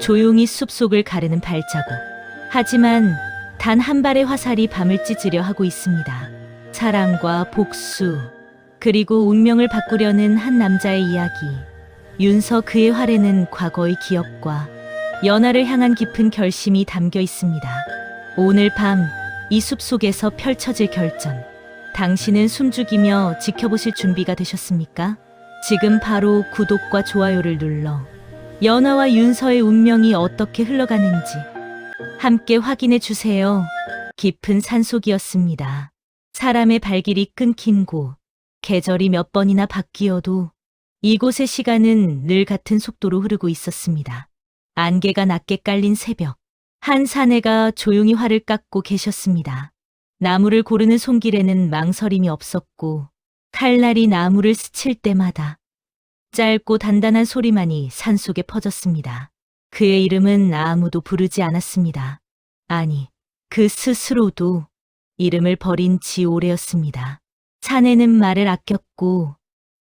조용히 숲속을 가르는 발자국. 하지만 단 한 발의 화살이 밤을 찢으려 하고 있습니다. 사랑과 복수, 그리고 운명을 바꾸려는 한 남자의 이야기. 윤서 그의 활에는 과거의 기억과 연하를 향한 깊은 결심이 담겨 있습니다. 오늘 밤 이 숲속에서 펼쳐질 결전. 당신은 숨죽이며 지켜보실 준비가 되셨습니까? 지금 바로 구독과 좋아요를 눌러 연하와 윤서의 운명이 어떻게 흘러가는지 함께 확인해 주세요. 깊은 산속이었습니다. 사람의 발길이 끊긴 곳, 계절이 몇 번이나 바뀌어도 이곳의 시간은 늘 같은 속도로 흐르고 있었습니다. 안개가 낮게 깔린 새벽, 한 사내가 조용히 활을 깎고 계셨습니다. 나무를 고르는 손길에는 망설임이 없었고 칼날이 나무를 스칠 때마다 짧고 단단한 소리만이 산속에 퍼졌습니다. 그의 이름은 아무도 부르지 않았습니다. 아니, 그 스스로도 이름을 버린 지 오래였습니다. 사내는 말을 아꼈고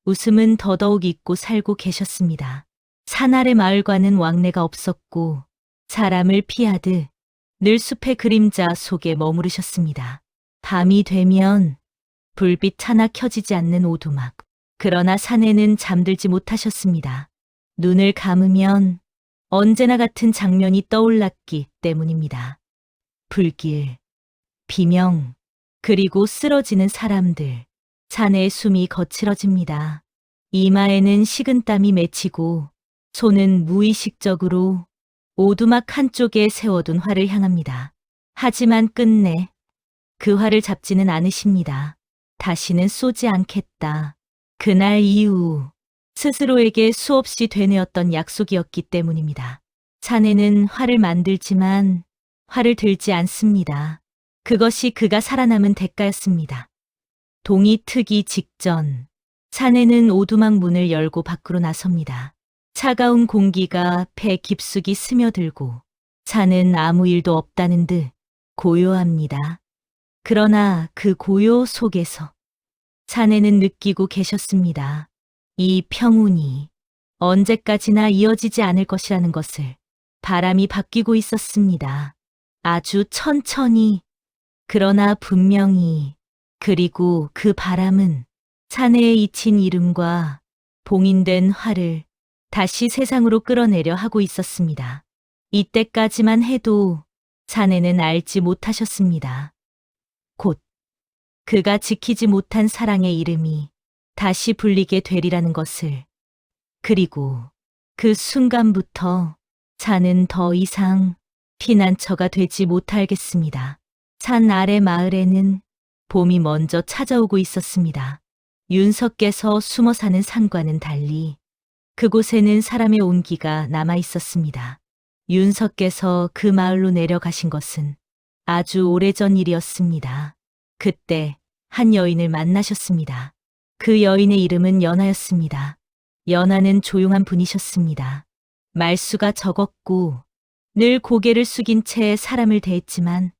웃음은 더더욱 잊고 살고 계셨습니다. 산 아래 마을과는 왕래가 없었고 사람을 피하듯 늘 숲의 그림자 속에 머무르셨습니다. 밤이 되면 불빛 하나 켜지지 않는 오두막. 그러나 사내는 잠들지 못하셨습니다. 눈을 감으면 언제나 같은 장면이 떠올랐기 때문입니다. 불길, 비명, 그리고 쓰러지는 사람들. 사내의 숨이 거칠어집니다. 이마에는 식은땀이 맺히고 손은 무의식적으로 오두막 한쪽에 세워둔 활을 향합니다. 하지만 끝내 그 활을 잡지는 않으십니다. 다시는 쏘지 않겠다. 그날 이후 스스로에게 수없이 되뇌었던 약속이었기 때문입니다. 사내는 활을 만들지만 활을 들지 않습니다. 그것이 그가 살아남은 대가였습니다. 동이 트기 직전 사내는 오두막 문을 열고 밖으로 나섭니다. 차가운 공기가 배 깊숙이 스며들고 산은 아무 일도 없다는 듯 고요합니다. 그러나 그 고요 속에서 사내는 느끼고 계셨습니다. 이 평온이 언제까지나 이어지지 않을 것이라는 것을. 바람이 바뀌고 있었습니다. 아주 천천히, 그러나 분명히. 그리고 그 바람은 사내에 잊힌 이름과 봉인된 활을 다시 세상으로 끌어내려 하고 있었습니다. 이때까지만 해도 사내는 알지 못하셨습니다. 곧 그가 지키지 못한 사랑의 이름이 다시 불리게 되리라는 것을. 그리고 그 순간부터 산은 더 이상 피난처가 되지 못하겠습니다. 산 아래 마을에는 봄이 먼저 찾아오고 있었습니다. 윤석께서 숨어 사는 산과는 달리 그곳에는 사람의 온기가 남아 있었습니다. 윤석께서 그 마을로 내려가신 것은 아주 오래전 일이었습니다. 그때 한 여인을 만나셨습니다. 그 여인의 이름은 연하였습니다. 연하는 조용한 분이셨습니다. 말수가 적었고 늘 고개를 숙인 채 사람을 대했지만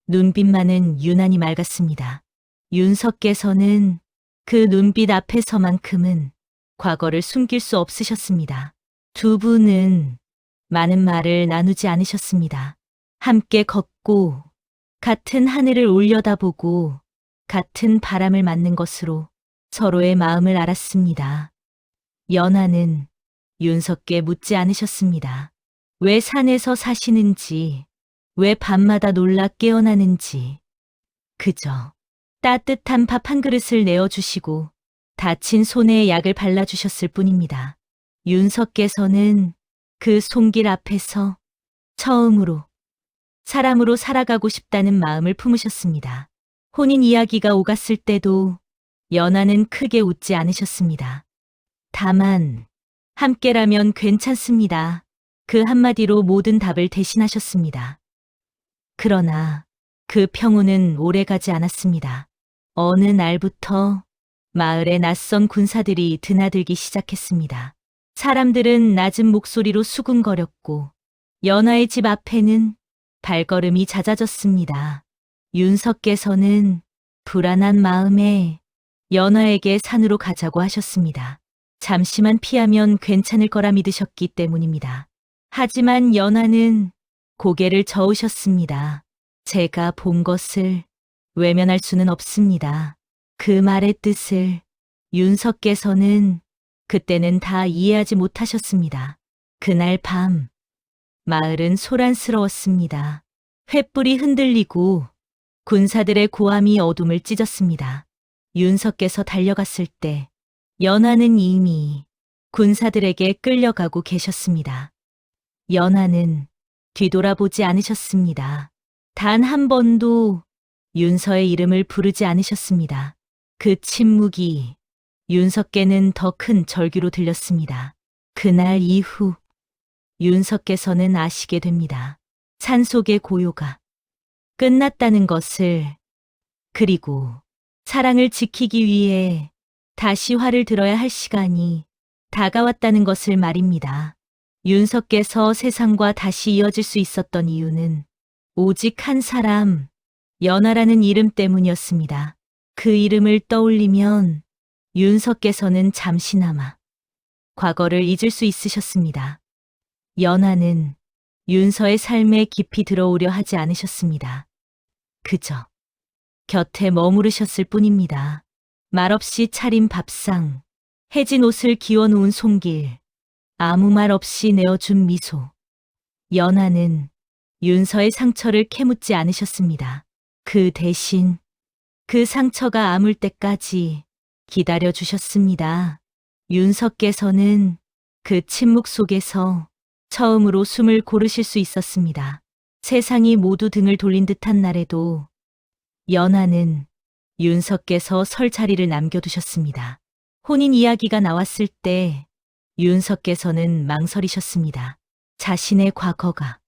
눈빛만은 유난히 맑았습니다. 윤석께서는 그 눈빛 앞에서만큼은 과거를 숨길 수 없으셨습니다. 두 분은 많은 말을 나누지 않으셨습니다. 함께 걷고 같은 하늘을 올려다보고 같은 바람을 맞는 것으로 서로의 마음을 알았습니다. 연하는 윤석께 묻지 않으셨습니다. 왜 산에서 사시는지, 왜 밤마다 놀라 깨어나는지. 그저 따뜻한 밥 한 그릇을 내어주시고 다친 손에 약을 발라주셨을 뿐입니다. 윤석께서는 그 손길 앞에서 처음으로 사람으로 살아가고 싶다는 마음을 품으셨습니다. 혼인 이야기가 오갔을 때도 연하는 크게 웃지 않으셨습니다. 다만 함께라면 괜찮습니다. 그 한마디로 모든 답을 대신하셨습니다. 그러나 그 평온은 오래가지 않았습니다. 어느 날부터 마을에 낯선 군사들이 드나들기 시작했습니다. 사람들은 낮은 목소리로 수군거렸고 연하의 집 앞에는 발걸음이 잦아졌습니다. 윤석께서는 불안한 마음에 연하에게 산으로 가자고 하셨습니다. 잠시만 피하면 괜찮을 거라 믿으셨기 때문입니다. 하지만 연하는 고개를 저으셨습니다. 제가 본 것을 외면할 수는 없습니다. 그 말의 뜻을 윤석께서는 그때는 다 이해하지 못하셨습니다. 그날 밤, 마을은 소란스러웠습니다. 횃불이 흔들리고 군사들의 고함이 어둠을 찢었습니다. 윤석께서 달려갔을 때 연하는 이미 군사들에게 끌려가고 계셨습니다. 연하는 뒤돌아보지 않으셨습니다. 단 한 번도 윤서의 이름을 부르지 않으셨습니다. 그 침묵이 윤석께는 더 큰 절규로 들렸습니다. 그날 이후 윤석께서는 아시게 됩니다. 산속의 고요가 끝났다는 것을, 그리고 사랑을 지키기 위해 다시 활을 들어야 할 시간이 다가왔다는 것을 말입니다. 윤석께서 세상과 다시 이어질 수 있었던 이유는 오직 한 사람, 연하라는 이름 때문이었습니다. 그 이름을 떠올리면 윤석께서는 잠시나마 과거를 잊을 수 있으셨습니다. 연하는 윤서의 삶에 깊이 들어오려 하지 않으셨습니다. 그저 곁에 머무르셨을 뿐입니다. 말없이 차린 밥상, 해진 옷을 기워놓은 손길, 아무 말 없이 내어준 미소. 연하는 윤서의 상처를 캐묻지 않으셨습니다. 그 대신 그 상처가 아물 때까지 기다려 주셨습니다. 윤석께서는 그 침묵 속에서 처음으로 숨을 고르실 수 있었습니다. 세상이 모두 등을 돌린 듯한 날에도 연하는 윤석께서 설 자리를 남겨두셨습니다. 혼인 이야기가 나왔을 때 윤석께서는 망설이셨습니다. 자신의 과거가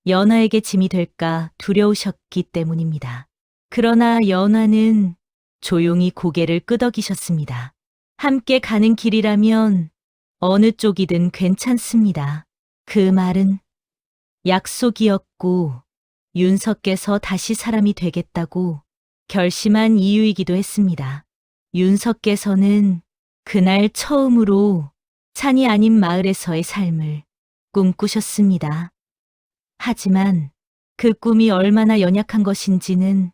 연하에게 짐이 될까 두려우셨기 때문입니다. 그러나 연하는 조용히 고개를 끄덕이셨습니다. 함께 가는 길이라면 어느 쪽이든 괜찮습니다. 그 말은 약속이었고 윤석께서 다시 사람이 되겠다고 결심한 이유이기도 했습니다. 윤석께서는 그날 처음으로 산이 아닌 마을에서의 삶을 꿈꾸셨습니다. 하지만 그 꿈이 얼마나 연약한 것인지는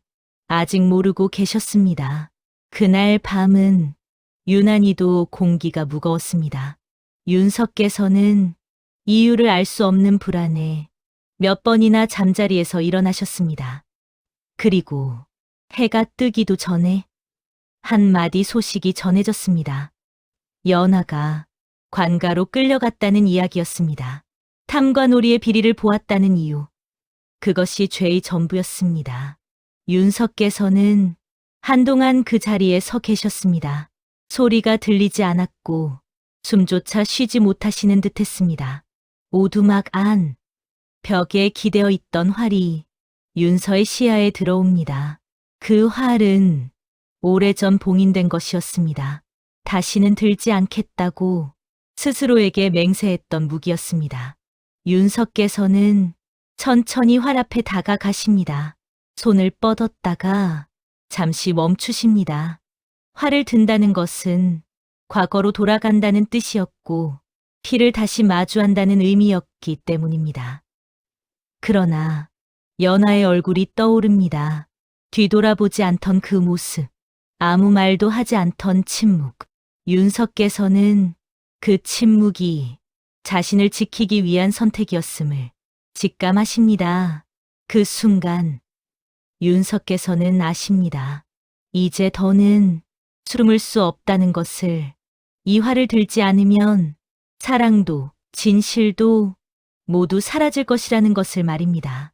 아직 모르고 계셨습니다. 그날 밤은 유난히도 공기가 무거웠습니다. 윤석께서는 이유를 알 수 없는 불안에 몇 번이나 잠자리에서 일어나셨습니다. 그리고 해가 뜨기도 전에 한마디 소식이 전해졌습니다. 연하가 관가로 끌려갔다는 이야기였습니다. 탐관오리의 비리를 보았다는 이유. 그것이 죄의 전부였습니다. 윤석께서는 한동안 그 자리에 서 계셨습니다. 소리가 들리지 않았고 숨조차 쉬지 못하시는 듯했습니다. 오두막 안 벽에 기대어 있던 활이 윤서의 시야에 들어옵니다. 그 활은 오래전 봉인된 것이었습니다. 다시는 들지 않겠다고 스스로에게 맹세했던 무기였습니다. 윤석께서는 천천히 활 앞에 다가가십니다. 손을 뻗었다가 잠시 멈추십니다. 활을 든다는 것은 과거로 돌아간다는 뜻이었고 피를 다시 마주한다는 의미였기 때문입니다. 그러나 연하의 얼굴이 떠오릅니다. 뒤돌아보지 않던 그 모습, 아무 말도 하지 않던 침묵. 윤석께서는 그 침묵이 자신을 지키기 위한 선택이었음을 직감하십니다. 그 순간 윤석께서는 아십니다. 이제 더는 숨을 수 없다는 것을. 이 활을 들지 않으면 사랑도 진실도 모두 사라질 것이라는 것을 말입니다.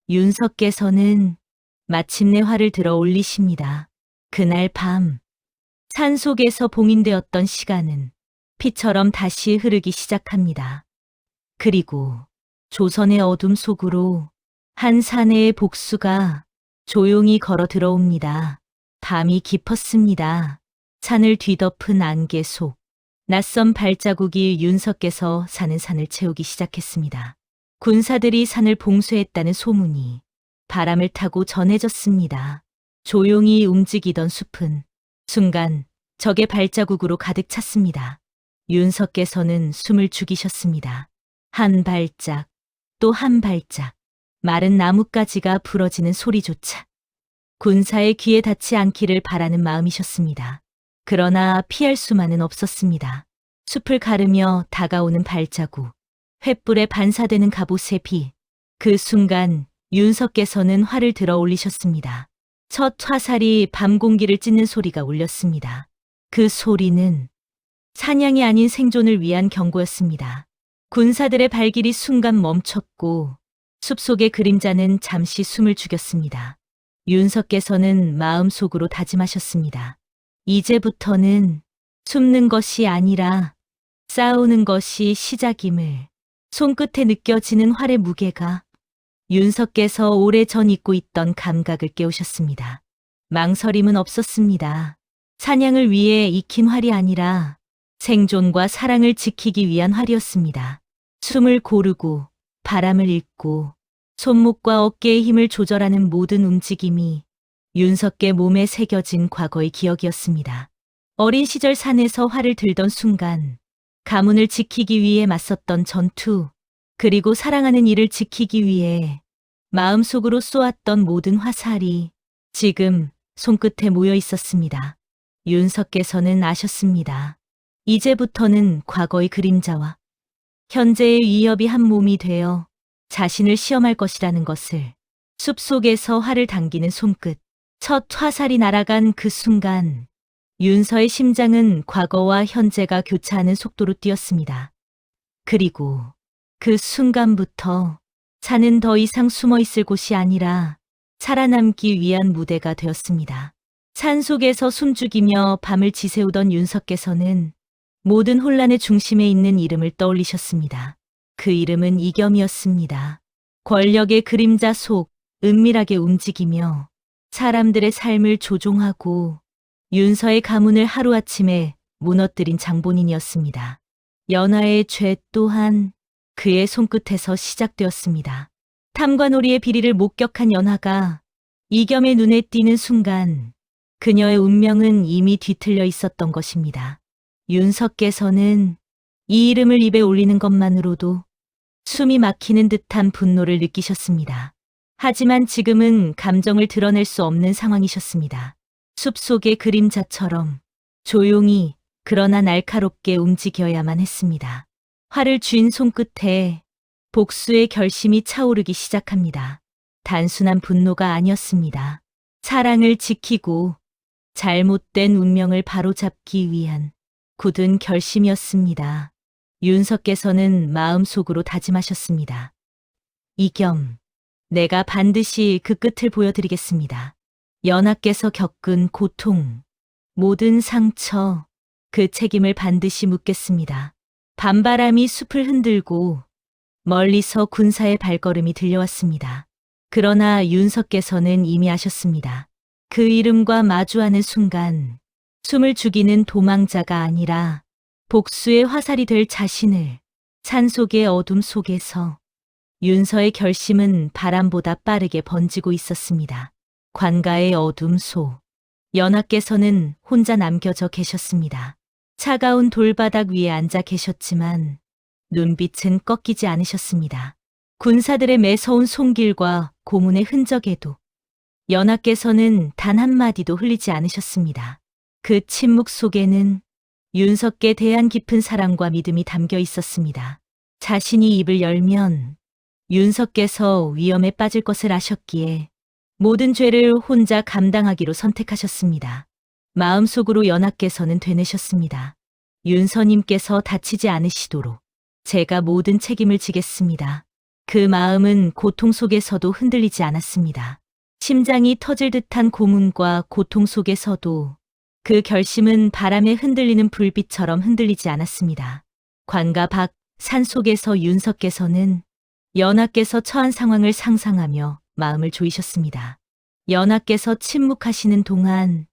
윤석께서는 마침내 활을 들어 올리십니다. 그날 밤 산속에서 봉인되었던 시간은 피처럼 다시 흐르기 시작합니다. 그리고 조선의 어둠 속으로 한 사내의 복수가 조용히 걸어 들어옵니다. 밤이 깊었습니다. 산을 뒤덮은 안개 속 낯선 발자국이 윤석께서 사는 산을 채우기 시작했습니다. 군사들이 산을 봉쇄했다는 소문이 바람을 타고 전해졌습니다. 조용히 움직이던 숲은 순간 적의 발자국으로 가득 찼습니다. 윤석께서는 숨을 죽이셨습니다. 한 발짝, 또 한 발짝, 마른 나뭇가지가 부러지는 소리조차 군사의 귀에 닿지 않기를 바라는 마음이셨습니다. 그러나 피할 수만은 없었습니다. 숲을 가르며 다가오는 발자국, 횃불에 반사되는 갑옷의 비. 그 순간 윤석께서는 활을 들어 올리셨습니다. 첫 화살이 밤 공기를 찢는 소리가 울렸습니다. 그 소리는 사냥이 아닌 생존을 위한 경고였습니다. 군사들의 발길이 순간 멈췄고 숲속의 그림자는 잠시 숨을 죽였습니다. 윤석께서는 마음속으로 다짐하셨습니다. 이제부터는 숨는 것이 아니라 싸우는 것이 시작임을. 손끝에 느껴지는 활의 무게가 윤석께서 오래전 잊고 있던 감각을 깨우셨습니다. 망설임은 없었습니다. 사냥을 위해 익힌 활이 아니라 생존과 사랑을 지키기 위한 활이었습니다. 숨을 고르고 바람을 읽고 손목과 어깨의 힘을 조절하는 모든 움직임이 윤석의 몸에 새겨진 과거의 기억이었습니다. 어린 시절 산에서 활을 들던 순간 가문을 지키기 위해 맞섰던 전투, 그리고 사랑하는 이를 지키기 위해 마음속으로 쏘았던 모든 화살이 지금 손끝에 모여 있었습니다. 윤석께서는 아셨습니다. 이제부터는 과거의 그림자와 현재의 위협이 한 몸이 되어 자신을 시험할 것이라는 것을. 숲속에서 활을 당기는 손끝, 첫 화살이 날아간 그 순간 윤서의 심장은 과거와 현재가 교차하는 속도로 뛰었습니다. 그리고 그 순간부터 산은 더 이상 숨어 있을 곳이 아니라 살아남기 위한 무대가 되었습니다. 산 속에서 숨죽이며 밤을 지새우던 윤석께서는 모든 혼란의 중심에 있는 이름을 떠올리셨습니다. 그 이름은 이겸이었습니다. 권력의 그림자 속 은밀하게 움직이며 사람들의 삶을 조종하고 윤서의 가문을 하루아침에 무너뜨린 장본인이었습니다. 연하의 죄 또한 그의 손끝에서 시작되었습니다. 탐관오리의 비리를 목격한 연하가 이겸의 눈에 띄는 순간 그녀의 운명은 이미 뒤틀려 있었던 것입니다. 윤석께서는 이 이름을 입에 올리는 것만으로도 숨이 막히는 듯한 분노를 느끼셨습니다. 하지만 지금은 감정을 드러낼 수 없는 상황이셨습니다. 숲속의 그림자처럼 조용히 그러나 날카롭게 움직여야만 했습니다. 활을 쥔 손끝에 복수의 결심이 차오르기 시작합니다. 단순한 분노가 아니었습니다. 사랑을 지키고 잘못된 운명을 바로잡기 위한 굳은 결심이었습니다. 윤석께서는 마음속으로 다짐하셨습니다. 이겸, 내가 반드시 그 끝을 보여드리겠습니다. 연하께서 겪은 고통, 모든 상처, 그 책임을 반드시 묻겠습니다. 밤바람이 숲을 흔들고 멀리서 군사의 발걸음이 들려왔습니다. 그러나 윤석께서는 이미 아셨습니다. 그 이름과 마주하는 순간 숨을 죽이는 도망자가 아니라 복수의 화살이 될 자신을. 산속의 어둠 속에서 윤서의 결심은 바람보다 빠르게 번지고 있었습니다. 관가의 어둠 속, 연하께서는 혼자 남겨져 계셨습니다. 차가운 돌바닥 위에 앉아 계셨지만 눈빛은 꺾이지 않으셨습니다. 군사들의 매서운 손길과 고문의 흔적에도 연하께서는 단 한마디도 흘리지 않으셨습니다. 그 침묵 속에는 윤석께 대한 깊은 사랑과 믿음이 담겨 있었습니다. 자신이 입을 열면 윤석께서 위험에 빠질 것을 아셨기에 모든 죄를 혼자 감당하기로 선택하셨습니다. 마음속으로 연하께서는 되뇌셨습니다. 윤서님께서 다치지 않으시도록 제가 모든 책임을 지겠습니다. 그 마음은 고통 속에서도 흔들리지 않았습니다. 심장이 터질 듯한 고문과 고통 속에서도 그 결심은 바람에 흔들리는 불빛처럼 흔들리지 않았습니다. 관가 밖 산속에서 윤석께서는 연하께서 처한 상황을 상상하며 마음을 조이셨습니다. 연하께서 침묵하시는 동안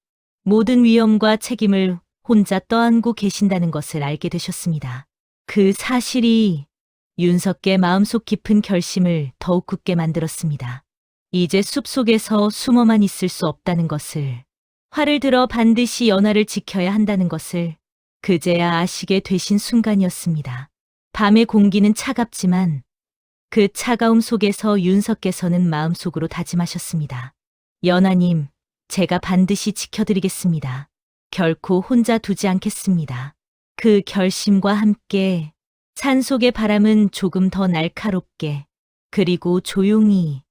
모든 위험과 책임을 혼자 떠안고 계신다는 것을 알게 되셨습니다. 그 사실이 윤석의 마음속 깊은 결심을 더욱 굳게 만들었습니다. 이제 숲속에서 숨어만 있을 수 없다는 것을, 활을 들어 반드시 연하를 지켜야 한다는 것을 그제야 아시게 되신 순간이었습니다. 밤의 공기는 차갑지만 그 차가움 속에서 윤석께서는 마음속으로 다짐하셨습니다. 연하님, 제가 반드시 지켜드리겠습니다. 결코 혼자 두지 않겠습니다. 그 결심과 함께 산속의 바람은 조금 더 날카롭게 그리고 조용히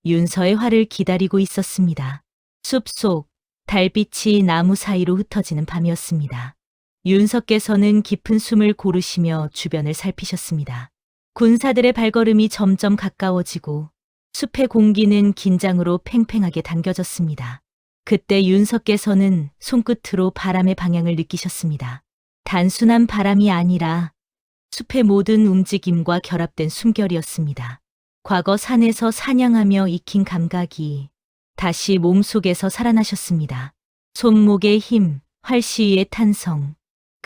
윤서의 활을 기다리고 있었습니다. 숲속 달빛이 나무 사이로 흩어지는 밤이었습니다. 윤석께서는 깊은 숨을 고르시며 주변을 살피셨습니다. 군사들의 발걸음이 점점 가까워지고 숲의 공기는 긴장으로 팽팽하게 당겨졌습니다. 그때 윤석께서는 손끝으로 바람의 방향을 느끼셨습니다. 단순한 바람이 아니라 숲의 모든 움직임과 결합된 숨결이었습니다. 과거 산에서 사냥하며 익힌 감각이 다시 몸속에서 살아나셨습니다. 손목의 힘, 활시위의 탄성,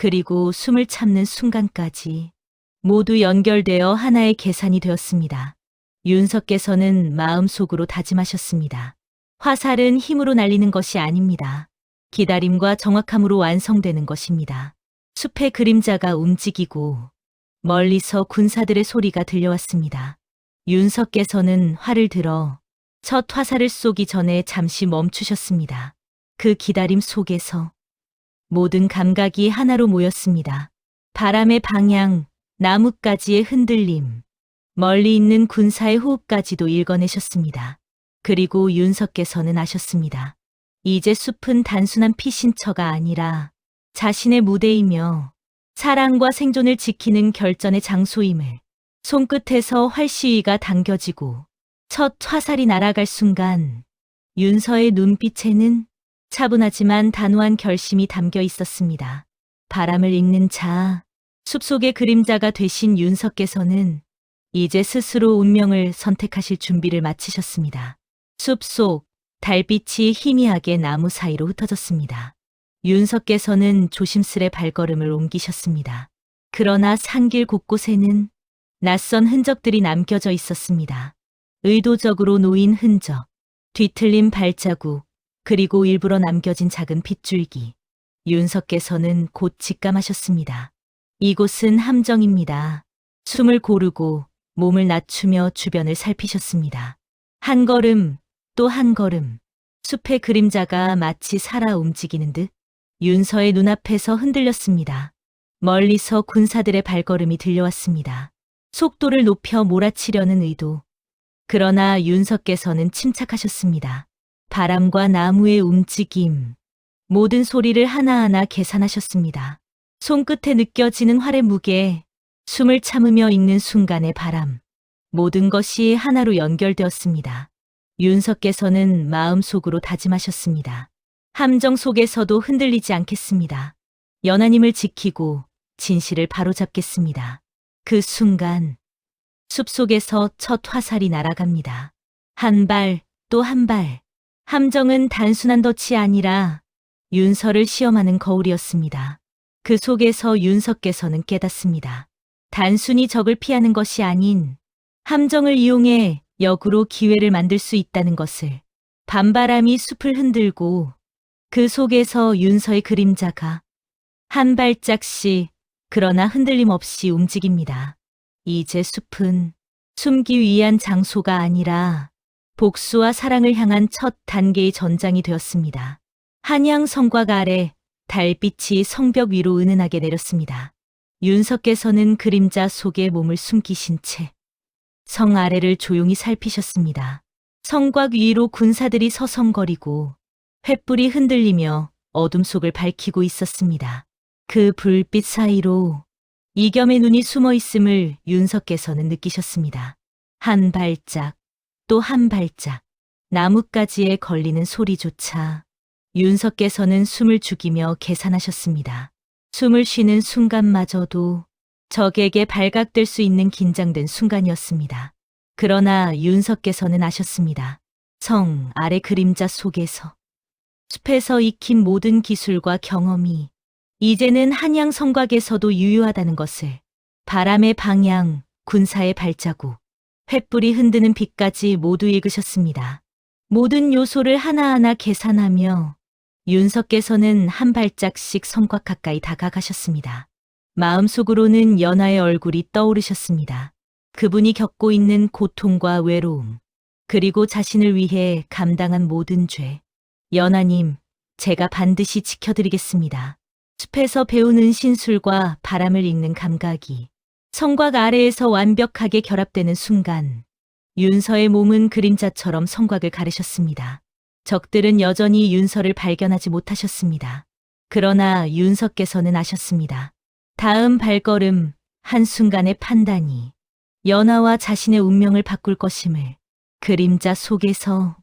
그리고 숨을 참는 순간까지 모두 연결되어 하나의 계산이 되었습니다. 윤석께서는 마음속으로 다짐하셨습니다. 화살은 힘으로 날리는 것이 아닙니다. 기다림과 정확함으로 완성되는 것입니다. 숲의 그림자가 움직이고 멀리서 군사들의 소리가 들려왔습니다. 윤석께서는 활을 들어 첫 화살을 쏘기 전에 잠시 멈추셨습니다. 그 기다림 속에서 모든 감각이 하나로 모였습니다. 바람의 방향, 나뭇가지의 흔들림, 멀리 있는 군사의 호흡까지도 읽어내셨습니다. 그리고 윤석께서는 아셨습니다. 이제 숲은 단순한 피신처가 아니라 자신의 무대이며 사랑과 생존을 지키는 결전의 장소임을. 손끝에서 활시위가 당겨지고 첫 화살이 날아갈 순간 윤서의 눈빛에는 차분하지만 단호한 결심이 담겨 있었습니다. 바람을 읽는 자, 숲속의 그림자가 되신 윤석께서는 이제 스스로 운명을 선택하실 준비를 마치셨습니다. 숲속 달빛이 희미하게 나무 사이로 흩어졌습니다. 윤석께서는 조심스레 발걸음을 옮기셨습니다. 그러나 산길 곳곳에는 낯선 흔적들이 남겨져 있었습니다. 의도적으로 놓인 흔적, 뒤틀린 발자국, 그리고 일부러 남겨진 작은 핏줄기. 윤석께서는 곧 직감하셨습니다. 이곳은 함정입니다. 숨을 고르고 몸을 낮추며 주변을 살피셨습니다. 한 걸음, 또 한 걸음, 숲의 그림자가 마치 살아 움직이는 듯 윤서의 눈앞에서 흔들렸습니다. 멀리서 군사들의 발걸음이 들려왔습니다. 속도를 높여 몰아치려는 의도. 그러나 윤석께서는 침착하셨습니다. 바람과 나무의 움직임, 모든 소리를 하나하나 계산하셨습니다. 손끝에 느껴지는 활의 무게, 숨을 참으며 읽는 순간의 바람, 모든 것이 하나로 연결되었습니다. 윤석께서는 마음속으로 다짐하셨습니다. 함정 속에서도 흔들리지 않겠습니다. 연하님을 지키고 진실을 바로잡겠습니다. 그 순간 숲속에서 첫 화살이 날아갑니다. 한 발, 또 한 발. 함정은 단순한 덫이 아니라 윤서를 시험하는 거울이었습니다. 그 속에서 윤석께서는 깨닫습니다. 단순히 적을 피하는 것이 아닌 함정을 이용해 역으로 기회를 만들 수 있다는 것을. 밤바람이 숲을 흔들고 그 속에서 윤서의 그림자가 한 발짝씩 그러나 흔들림 없이 움직입니다. 이제 숲은 숨기 위한 장소가 아니라 복수와 사랑을 향한 첫 단계의 전장이 되었습니다. 한양 성곽 아래 달빛이 성벽 위로 은은하게 내렸습니다. 윤석께서는 그림자 속에 몸을 숨기신 채 성 아래를 조용히 살피셨습니다. 성곽 위로 군사들이 서성거리고 횃불이 흔들리며 어둠 속을 밝히고 있었습니다. 그 불빛 사이로 이겸의 눈이 숨어 있음을 윤석께서는 느끼셨습니다. 한 발짝, 또 한 발짝, 나뭇가지에 걸리는 소리조차 윤석께서는 숨을 죽이며 계산하셨습니다. 숨을 쉬는 순간마저도 적에게 발각될 수 있는 긴장된 순간이었습니다. 그러나 윤석께서는 아셨습니다. 성 아래 그림자 속에서 숲에서 익힌 모든 기술과 경험이 이제는 한양 성곽에서도 유효하다는 것을. 바람의 방향, 군사의 발자국, 횃불이 흔드는 빛까지 모두 읽으셨습니다. 모든 요소를 하나하나 계산하며 윤석께서는 한 발짝씩 성곽 가까이 다가가셨습니다. 마음속으로는 연하의 얼굴이 떠오르셨습니다. 그분이 겪고 있는 고통과 외로움, 그리고 자신을 위해 감당한 모든 죄. 연하님, 제가 반드시 지켜드리겠습니다. 숲에서 배우는 신술과 바람을 읽는 감각이 성곽 아래에서 완벽하게 결합되는 순간, 윤서의 몸은 그림자처럼 성곽을 가르셨습니다. 적들은 여전히 윤서를 발견하지 못하셨습니다. 그러나 윤서께서는 아셨습니다. 다음 발걸음, 한순간의 판단이 연하와 자신의 운명을 바꿀 것임을. 그림자 속에서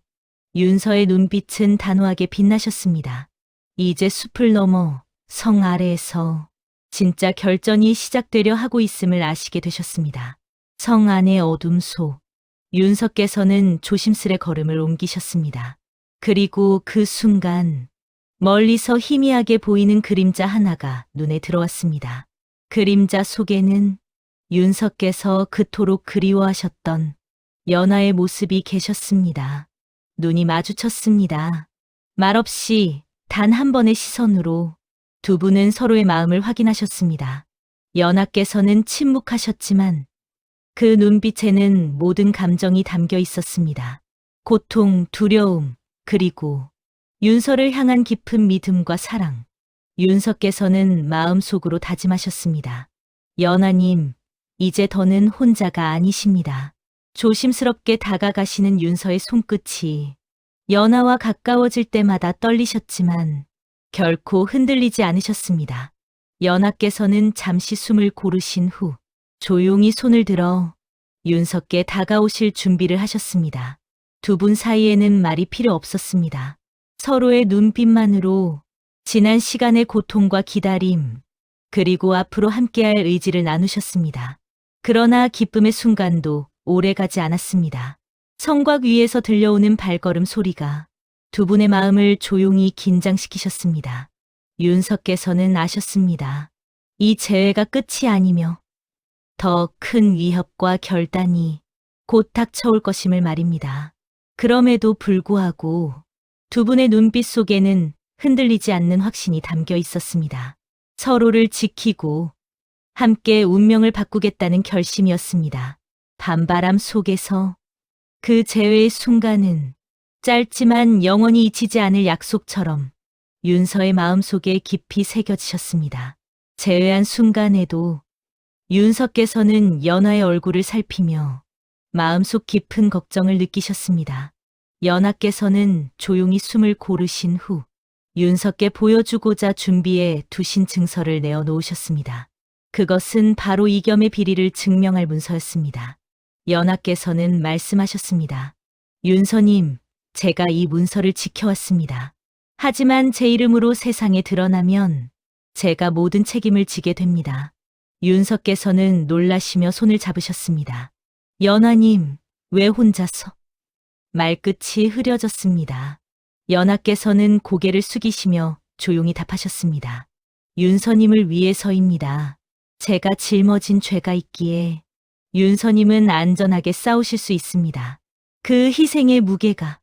윤서의 눈빛은 단호하게 빛나셨습니다. 이제 숲을 넘어 성 아래에서 진짜 결전이 시작되려 하고 있음을 아시게 되셨습니다. 성 안의 어둠 속, 윤서께서는 조심스레 걸음을 옮기셨습니다. 그리고 그 순간 멀리서 희미하게 보이는 그림자 하나가 눈에 들어왔습니다. 그림자 속에는 윤서께서 그토록 그리워하셨던 연하의 모습이 계셨습니다. 눈이 마주쳤습니다. 말없이 단 한 번의 시선으로 두 분은 서로의 마음을 확인하셨습니다. 연하께서는 침묵하셨지만 그 눈빛에는 모든 감정이 담겨 있었습니다. 고통, 두려움, 그리고 윤서를 향한 깊은 믿음과 사랑. 윤서께서는 마음속으로 다짐하셨습니다. 연하님, 이제 더는 혼자가 아니십니다. 조심스럽게 다가가시는 윤서의 손끝이 연하와 가까워질 때마다 떨리셨지만 결코 흔들리지 않으셨습니다. 연하께서는 잠시 숨을 고르신 후 조용히 손을 들어 윤서께 다가오실 준비를 하셨습니다. 두 분 사이에는 말이 필요 없었습니다. 서로의 눈빛만으로 지난 시간의 고통과 기다림, 그리고 앞으로 함께할 의지를 나누셨습니다. 그러나 기쁨의 순간도 오래가지 않았습니다. 성곽 위에서 들려오는 발걸음 소리가 두 분의 마음을 조용히 긴장시키셨습니다. 윤서께서는 아셨습니다. 이 재회가 끝이 아니며 더 큰 위협과 결단이 곧 닥쳐올 것임을 말입니다. 그럼에도 불구하고 두 분의 눈빛 속에는 흔들리지 않는 확신이 담겨 있었습니다. 서로를 지키고 함께 운명을 바꾸겠다는 결심이었습니다. 밤바람 속에서 그 재회의 순간은 짧지만 영원히 잊히지 않을 약속처럼 윤서의 마음속에 깊이 새겨지셨습니다. 재회한 순간에도 윤서께서는 연하의 얼굴을 살피며 마음속 깊은 걱정을 느끼셨습니다. 연하께서는 조용히 숨을 고르신 후 윤서께 보여주고자 준비해 두신 증서를 내어 놓으셨습니다. 그것은 바로 이겸의 비리를 증명할 문서였습니다. 연하께서는 말씀하셨습니다. 윤서님, 제가 이 문서를 지켜왔습니다. 하지만 제 이름으로 세상에 드러나면 제가 모든 책임을 지게 됩니다. 윤서께서는 놀라시며 손을 잡으셨습니다. 연하님, 왜 혼자서? 말끝이 흐려졌습니다. 연하께서는 고개를 숙이시며 조용히 답하셨습니다. 윤서님을 위해서입니다. 제가 짊어진 죄가 있기에 윤서님은 안전하게 싸우실 수 있습니다. 그 희생의 무게가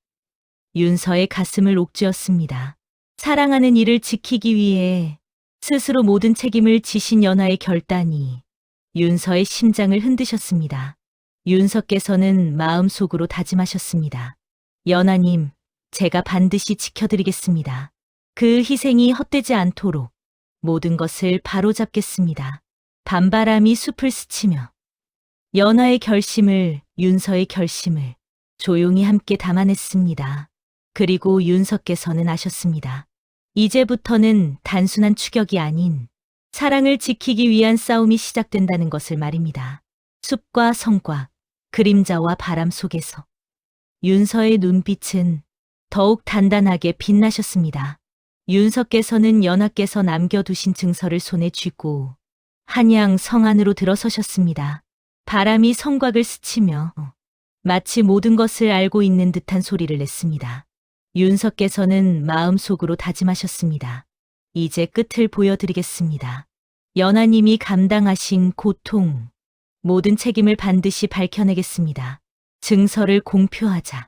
윤서의 가슴을 옥죄었습니다. 사랑하는 이를 지키기 위해 스스로 모든 책임을 지신 연하의 결단이 윤서의 심장을 흔드셨습니다. 윤서께서는 마음속으로 다짐하셨습니다. 연하님, 제가 반드시 지켜드리겠습니다. 그 희생이 헛되지 않도록 모든 것을 바로잡겠습니다. 밤바람이 숲을 스치며 연하의 결심을, 윤서의 결심을 조용히 함께 담아냈습니다. 그리고 윤서께서는 아셨습니다. 이제부터는 단순한 추격이 아닌 사랑을 지키기 위한 싸움이 시작된다는 것을 말입니다. 숲과 성곽, 그림자와 바람 속에서 윤서의 눈빛은 더욱 단단하게 빛나셨습니다. 윤서께서는 연하께서 남겨두신 증서를 손에 쥐고 한양 성 안으로 들어서셨습니다. 바람이 성곽을 스치며 마치 모든 것을 알고 있는 듯한 소리를 냈습니다. 윤서께서는 마음속으로 다짐하셨습니다. 이제 끝을 보여드리겠습니다. 연하님이 감당하신 고통, 모든 책임을 반드시 밝혀내겠습니다. 증서를 공표하자.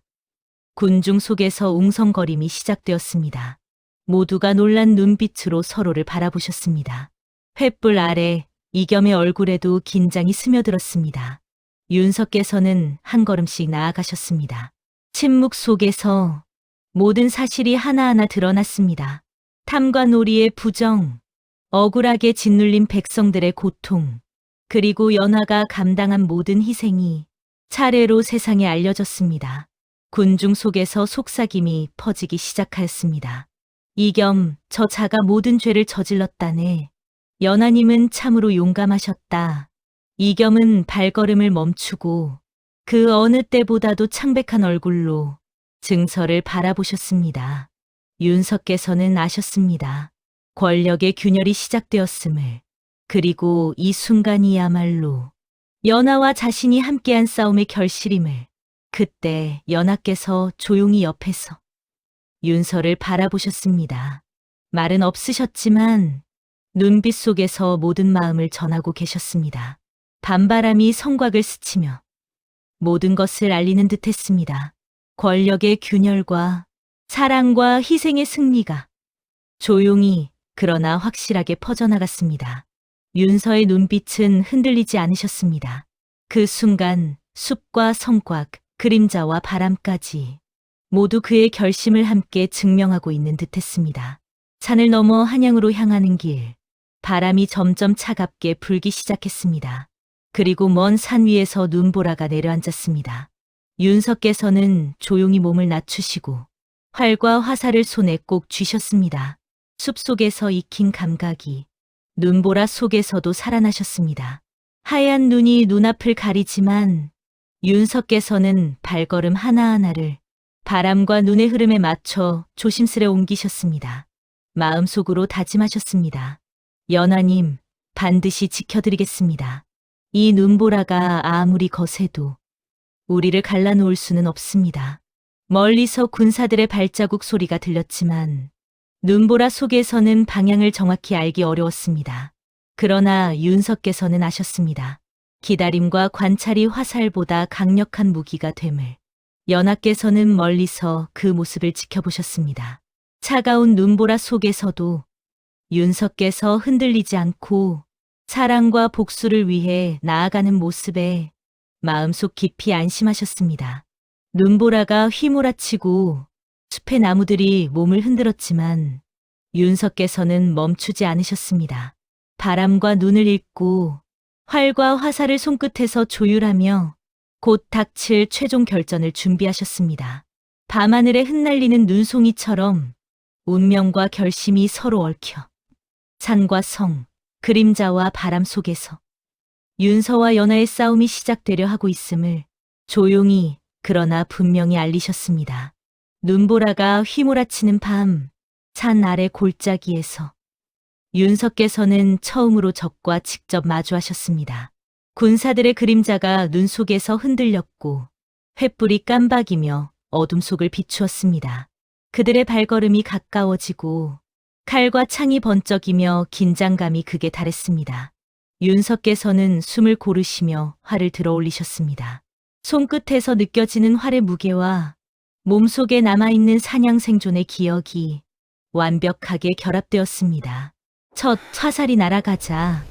군중 속에서 웅성거림이 시작되었습니다. 모두가 놀란 눈빛으로 서로를 바라보셨습니다. 횃불 아래 이겸의 얼굴에도 긴장이 스며들었습니다. 윤석께서는 한 걸음씩 나아가셨습니다. 침묵 속에서 모든 사실이 하나하나 드러났습니다. 탐과 놀이의 부정, 억울하게 짓눌린 백성들의 고통, 그리고 연화가 감당한 모든 희생이 차례로 세상에 알려졌습니다. 군중 속에서 속삭임이 퍼지기 시작하였습니다. 이겸, 저 자가 모든 죄를 저질렀다네. 연하님은 참으로 용감하셨다. 이겸은 발걸음을 멈추고 그 어느 때보다도 창백한 얼굴로 증서를 바라보셨습니다. 윤석께서는 아셨습니다. 권력의 균열이 시작되었음을, 그리고 이 순간이야말로 연하와 자신이 함께한 싸움의 결실임을. 그때 연하께서 조용히 옆에서 윤서를 바라보셨습니다. 말은 없으셨지만 눈빛 속에서 모든 마음을 전하고 계셨습니다. 밤바람이 성곽을 스치며 모든 것을 알리는 듯했습니다. 권력의 균열과 사랑과 희생의 승리가 조용히 그러나 확실하게 퍼져나갔습니다. 윤서의 눈빛은 흔들리지 않으셨습니다. 그 순간 숲과 성곽, 그림자와 바람까지 모두 그의 결심을 함께 증명하고 있는 듯했습니다. 산을 넘어 한양으로 향하는 길, 바람이 점점 차갑게 불기 시작했습니다. 그리고 먼 산 위에서 눈보라가 내려앉았습니다. 윤석께서는 조용히 몸을 낮추시고 활과 화살을 손에 꼭 쥐셨습니다. 숲속에서 익힌 감각이 눈보라 속에서도 살아나셨습니다. 하얀 눈이 눈앞을 가리지만 윤석께서는 발걸음 하나하나를 바람과 눈의 흐름에 맞춰 조심스레 옮기셨습니다. 마음속으로 다짐하셨습니다. 연하님, 반드시 지켜드리겠습니다. 이 눈보라가 아무리 거세도 우리를 갈라놓을 수는 없습니다. 멀리서 군사들의 발자국 소리가 들렸지만 눈보라 속에서는 방향을 정확히 알기 어려웠습니다. 그러나 윤석께서는 아셨습니다. 기다림과 관찰이 화살보다 강력한 무기가 됨을. 연하께서는 멀리서 그 모습을 지켜보셨습니다. 차가운 눈보라 속에서도 윤석께서 흔들리지 않고 사랑과 복수를 위해 나아가는 모습에 마음속 깊이 안심하셨습니다. 눈보라가 휘몰아치고 숲의 나무들이 몸을 흔들었지만 윤석께서는 멈추지 않으셨습니다. 바람과 눈을 읽고 활과 화살을 손끝에서 조율하며 곧 닥칠 최종 결전을 준비하셨습니다. 밤하늘에 흩날리는 눈송이처럼 운명과 결심이 서로 얽혀 산과 성, 그림자와 바람 속에서 윤서와 연하의 싸움이 시작되려 하고 있음을 조용히 그러나 분명히 알리셨습니다. 눈보라가 휘몰아치는 밤, 산 아래 골짜기에서 윤석께서는 처음으로 적과 직접 마주하셨습니다. 군사들의 그림자가 눈 속에서 흔들렸고 횃불이 깜박이며 어둠 속을 비추었습니다. 그들의 발걸음이 가까워지고 칼과 창이 번쩍이며 긴장감이 극에 달했습니다. 윤석께서는 숨을 고르시며 활을 들어 올리셨습니다. 손끝에서 느껴지는 활의 무게와 몸속에 남아있는 사냥 생존의 기억이 완벽하게 결합되었습니다. 첫 화살이 날아가자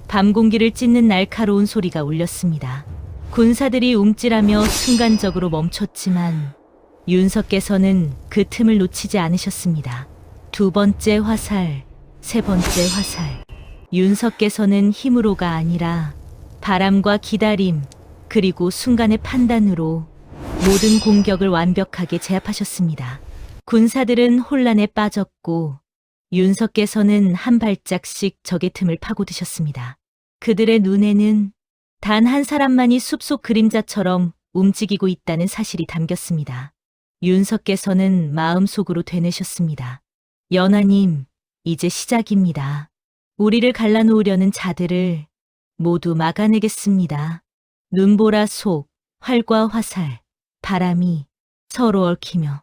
밤 공기를 찢는 날카로운 소리가 울렸습니다. 군사들이 움찔하며 순간적으로 멈췄지만 윤석께서는 그 틈을 놓치지 않으셨습니다. 두 번째 화살, 세 번째 화살. 윤석께서는 힘으로가 아니라 바람과 기다림, 그리고 순간의 판단으로 모든 공격을 완벽하게 제압하셨습니다. 군사들은 혼란에 빠졌고 윤석께서는 한 발짝씩 적의 틈을 파고드셨습니다. 그들의 눈에는 단 한 사람만이 숲속 그림자처럼 움직이고 있다는 사실이 담겼습니다. 윤석께서는 마음속으로 되뇌셨습니다. 연하님, 이제 시작입니다. 우리를 갈라놓으려는 자들을 모두 막아내겠습니다. 눈보라 속, 활과 화살, 바람이 서로 얽히며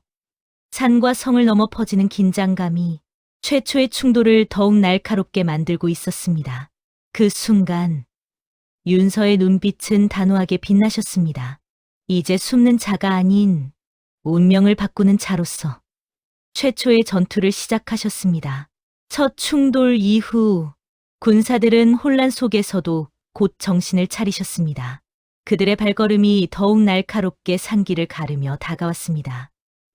산과 성을 넘어 퍼지는 긴장감이 최초의 충돌을 더욱 날카롭게 만들고 있었습니다. 그 순간 윤서의 눈빛은 단호하게 빛나셨습니다. 이제 숨는 자가 아닌 운명을 바꾸는 자로서 최초의 전투를 시작하셨습니다. 첫 충돌 이후 군사들은 혼란 속에서도 곧 정신을 차리셨습니다. 그들의 발걸음이 더욱 날카롭게 산길을 가르며 다가왔습니다.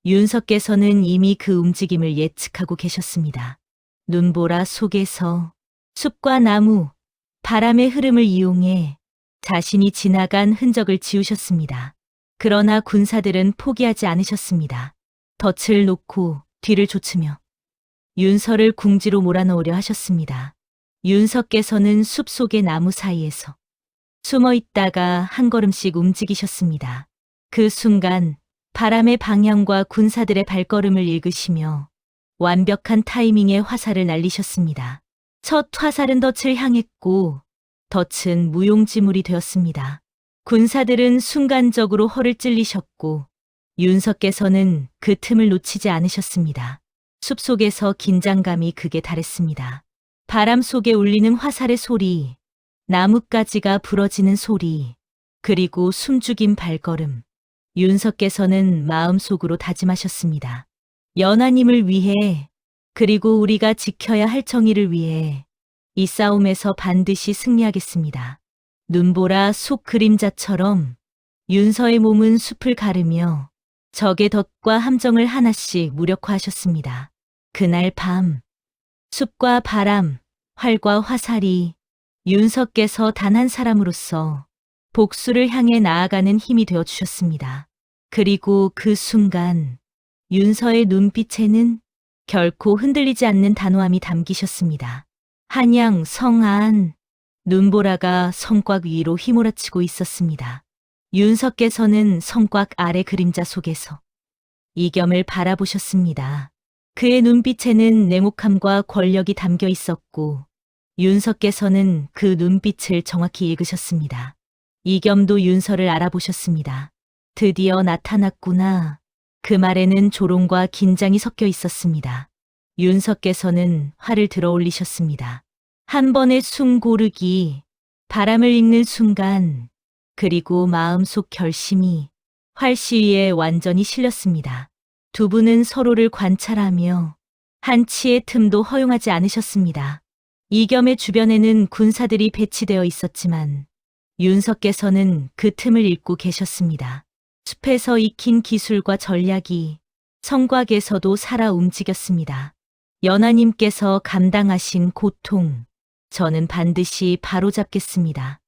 윤석께서는 이미 그 움직임을 예측하고 계셨습니다. 눈보라 속에서 숲과 나무, 바람의 흐름을 이용해 자신이 지나간 흔적을 지우셨습니다. 그러나 군사들은 포기하지 않으셨습니다. 덫을 놓고 뒤를 쫓으며 윤서를 궁지로 몰아넣으려 하셨습니다. 윤석께서는 숲속의 나무 사이에서 숨어 있다가 한 걸음씩 움직이셨습니다. 그 순간 바람의 방향과 군사들의 발걸음을 읽으시며 완벽한 타이밍의 화살을 날리셨습니다. 첫 화살은 덫을 향했고 덫은 무용지물이 되었습니다. 군사들은 순간적으로 허를 찔리셨고 윤석께서는 그 틈을 놓치지 않으셨습니다. 숲속에서 긴장감이 극에 달했습니다. 바람 속에 울리는 화살의 소리, 나뭇가지가 부러지는 소리, 그리고 숨죽인 발걸음. 윤석께서는 마음속으로 다짐하셨습니다. 연하님을 위해, 그리고 우리가 지켜야 할 정의를 위해 이 싸움에서 반드시 승리하겠습니다. 눈보라 속 그림자처럼 윤서의 몸은 숲을 가르며 적의 덫과 함정을 하나씩 무력화하셨습니다. 그날 밤, 숲과 바람, 활과 화살이 윤석께서 단 한 사람으로서 복수를 향해 나아가는 힘이 되어 주셨습니다. 그리고 그 순간 윤서의 눈빛에는 결코 흔들리지 않는 단호함이 담기셨습니다. 한양 성안, 눈보라가 성곽 위로 휘몰아치고 있었습니다. 윤석께서는 성곽 아래 그림자 속에서 이겸을 바라보셨습니다. 그의 눈빛에는 냉혹함과 권력이 담겨 있었고 윤석께서는 그 눈빛을 정확히 읽으셨습니다. 이겸도 윤서를 알아보셨습니다. 드디어 나타났구나. 그 말에는 조롱과 긴장이 섞여 있었습니다. 윤석께서는 활을 들어 올리셨습니다. 한 번의 숨 고르기, 바람을 읽는 순간, 그리고 마음속 결심이 활시위에 완전히 실렸습니다. 두 분은 서로를 관찰하며 한치의 틈도 허용하지 않으셨습니다. 이겸의 주변에는 군사들이 배치되어 있었지만 윤석께서는 그 틈을 읽고 계셨습니다. 숲에서 익힌 기술과 전략이 성곽에서도 살아 움직였습니다. 연하님께서 감당하신 고통, 저는 반드시 바로잡겠습니다.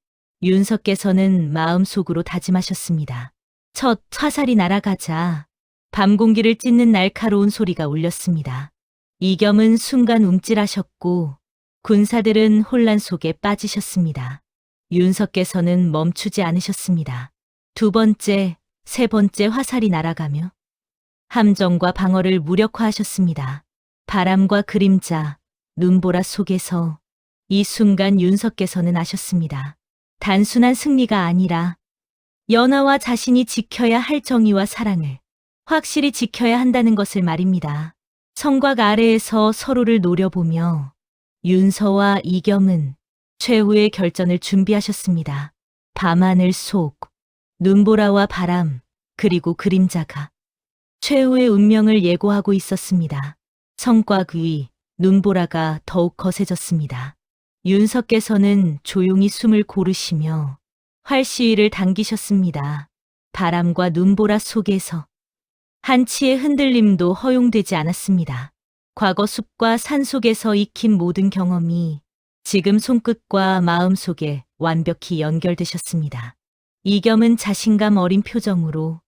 윤석께서는 마음속으로 다짐하셨습니다. 첫 화살이 날아가자 밤 공기를 찢는 날카로운 소리가 울렸습니다. 이겸은 순간 움찔하셨고 군사들은 혼란 속에 빠지셨습니다. 윤석께서는 멈추지 않으셨습니다. 두 번째, 세 번째 화살이 날아가며 함정과 방어를 무력화하셨습니다. 바람과 그림자, 눈보라 속에서 이 순간 윤석께서는 아셨습니다. 단순한 승리가 아니라 연하와 자신이 지켜야 할 정의와 사랑을 확실히 지켜야 한다는 것을 말입니다. 성곽 아래에서 서로를 노려보며 윤서와 이겸은 최후의 결전을 준비하셨습니다. 밤하늘 속, 눈보라와 바람, 그리고 그림자가 최후의 운명을 예고하고 있었습니다. 성곽 위, 눈보라가 더욱 거세졌습니다. 윤석께서는 조용히 숨을 고르시며 활시위를 당기셨습니다. 바람과 눈보라 속에서 한치의 흔들림도 허용되지 않았습니다. 과거 숲과 산 속에서 익힌 모든 경험이 지금 손끝과 마음 속에 완벽히 연결되셨습니다. 이겸은 자신감 어린 표정으로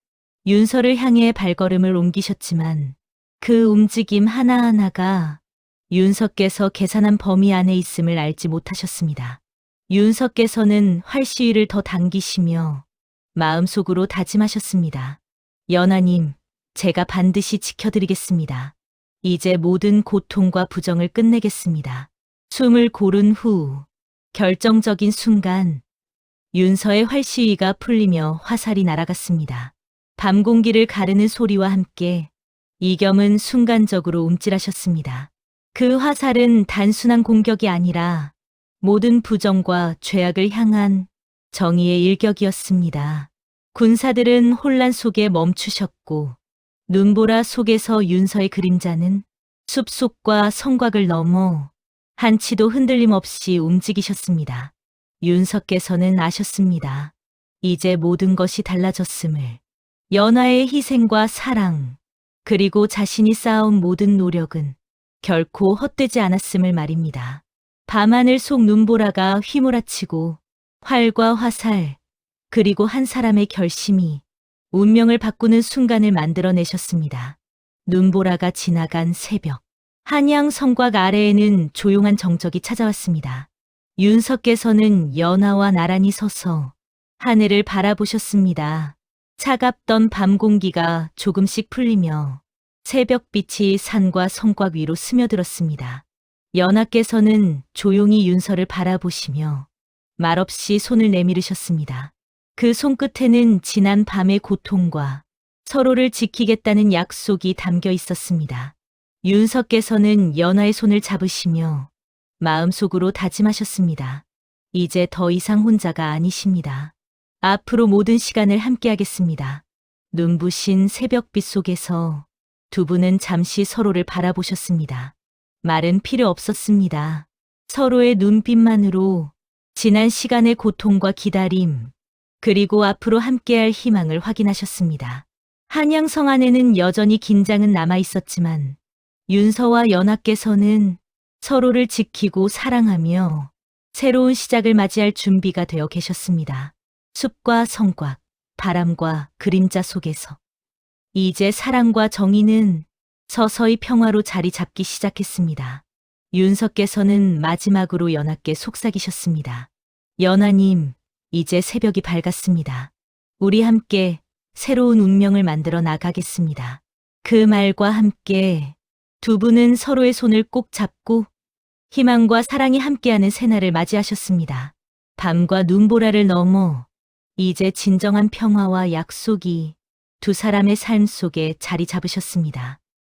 윤서를 향해 발걸음을 옮기셨지만 그 움직임 하나하나가 윤석께서 계산한 범위 안에 있음을 알지 못하셨습니다. 윤석께서는 활시위를 더 당기시며 마음속으로 다짐하셨습니다. 연하님, 제가 반드시 지켜드리겠습니다. 이제 모든 고통과 부정을 끝내겠습니다. 숨을 고른 후 결정적인 순간 윤서의 활시위가 풀리며 화살이 날아갔습니다. 밤 공기를 가르는 소리와 함께 이겸은 순간적으로 움찔하셨습니다. 그 화살은 단순한 공격이 아니라 모든 부정과 죄악을 향한 정의의 일격이었습니다. 군사들은 혼란 속에 멈추셨고 눈보라 속에서 윤서의 그림자는 숲속과 성곽을 넘어 한치도 흔들림 없이 움직이셨습니다. 윤석께서는 아셨습니다. 이제 모든 것이 달라졌음을. 연하의 희생과 사랑, 그리고 자신이 쌓아온 모든 노력은 결코 헛되지 않았음을 말입니다. 밤하늘 속 눈보라가 휘몰아치고 활과 화살, 그리고 한 사람의 결심이 운명을 바꾸는 순간을 만들어내셨습니다. 눈보라가 지나간 새벽, 한양 성곽 아래에는 조용한 정적이 찾아왔습니다. 윤석께서는 연하와 나란히 서서 하늘을 바라보셨습니다. 차갑던 밤 공기가 조금씩 풀리며 새벽빛이 산과 성곽 위로 스며들었습니다. 연하께서는 조용히 윤서를 바라보시며 말없이 손을 내밀으셨습니다. 그 손끝에는 지난 밤의 고통과 서로를 지키겠다는 약속이 담겨 있었습니다. 윤석께서는 연하의 손을 잡으시며 마음속으로 다짐하셨습니다. 이제 더 이상 혼자가 아니십니다. 앞으로 모든 시간을 함께하겠습니다. 눈부신 새벽빛 속에서 두 분은 잠시 서로를 바라보셨습니다. 말은 필요 없었습니다. 서로의 눈빛만으로 지난 시간의 고통과 기다림, 그리고 앞으로 함께할 희망을 확인하셨습니다. 한양성 안에는 여전히 긴장은 남아 있었지만 윤서와 연하께서는 서로를 지키고 사랑하며 새로운 시작을 맞이할 준비가 되어 계셨습니다. 숲과 성곽, 바람과 그림자 속에서 이제 사랑과 정의는 서서히 평화로 자리 잡기 시작했습니다. 윤석께서는 마지막으로 연하께 속삭이셨습니다. 연하님, 이제 새벽이 밝았습니다. 우리 함께 새로운 운명을 만들어 나가겠습니다. 그 말과 함께 두 분은 서로의 손을 꼭 잡고 희망과 사랑이 함께하는 새날을 맞이하셨습니다. 밤과 눈보라를 넘어 이제 진정한 평화와 약속이 두 사람의 삶 속에 자리 잡으셨습니다.